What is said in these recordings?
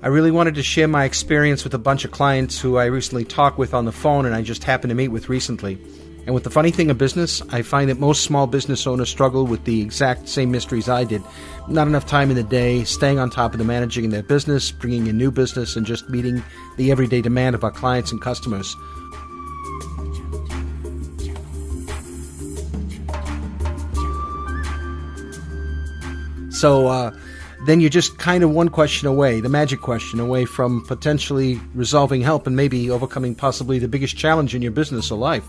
I really wanted to share my experience with a bunch of clients who I recently talked with on the phone and I just happened to meet with recently. And with the funny thing of business, I find that most small business owners struggle with the exact same mysteries I did. Not enough time in the day, staying on top of the managing their business, bringing in new business, and just meeting the everyday demand of our clients and customers. So then you're just kind of one question away, the magic question away from potentially resolving help and maybe overcoming possibly the biggest challenge in your business or life.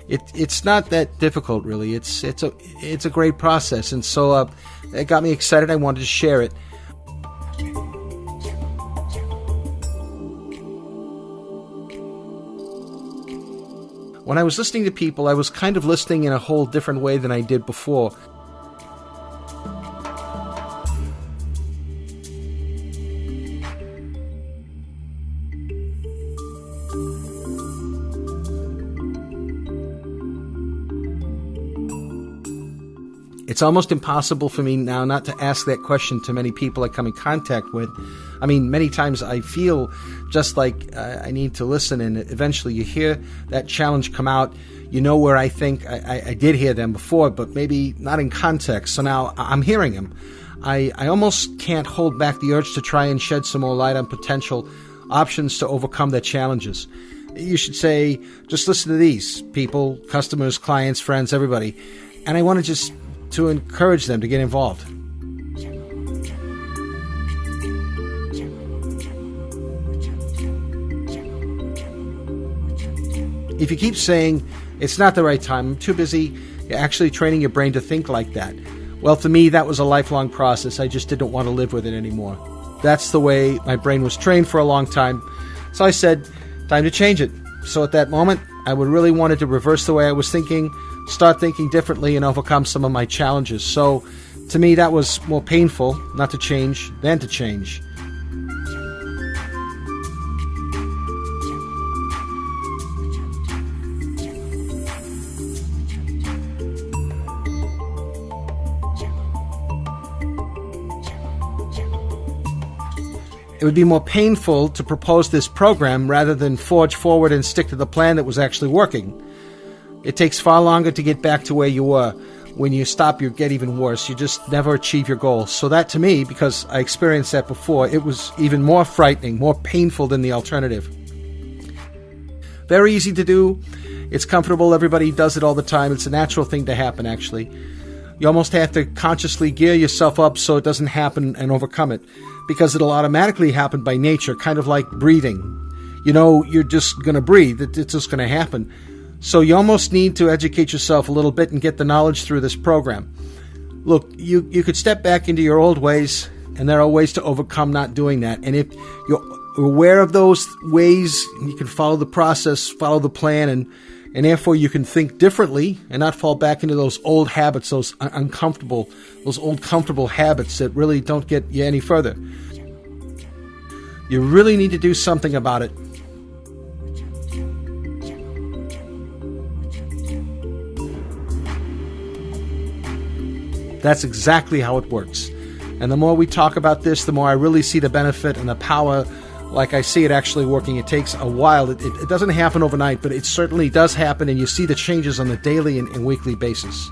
It's not that difficult, really. It's a great process, and so it got me excited. I wanted to share it. When I was listening to people, I was kind of listening in a whole different way than I did before. It's almost impossible for me now not to ask that question to many people I come in contact with. I mean, many times I feel just like I need to listen, and eventually you hear that challenge come out. You know where I think I did hear them before, but maybe not in context. So now I'm hearing them. I almost can't hold back the urge to try and shed some more light on potential options to overcome their challenges. You should say, just listen to these people, customers, clients, friends, everybody. And I want to encourage them to get involved. If you keep saying, it's not the right time, I'm too busy, you're actually training your brain to think like that. Well, to me, that was a lifelong process. I just didn't want to live with it anymore. That's the way my brain was trained for a long time. So I said, time to change it. So at that moment, I would really wanted to reverse the way I was thinking, start thinking differently, and overcome some of my challenges. So to me, that was more painful not to change than to change. It would be more painful to propose this program rather than forge forward and stick to the plan that was actually working. It takes far longer to get back to where you were. When you stop, you get even worse. You just never achieve your goal. So that, to me, because I experienced that before, it was even more frightening, more painful than the alternative. Very easy to do. It's comfortable. Everybody does it all the time. It's a natural thing to happen, actually. You almost have to consciously gear yourself up so it doesn't happen and overcome it, because it'll automatically happen by nature, kind of like breathing. You know, you're just going to breathe. It's just going to happen. So you almost need to educate yourself a little bit and get the knowledge through this program. Look, you could step back into your old ways, and there are ways to overcome not doing that. And if you're aware of those ways, you can follow the process, follow the plan, and therefore you can think differently and not fall back into those old habits, those old comfortable habits that really don't get you any further. You really need to do something about it. That's exactly how it works. And the more we talk about this, the more I really see the benefit and the power, like I see it actually working. It takes a while. It doesn't happen overnight, but it certainly does happen, and you see the changes on a daily and weekly basis.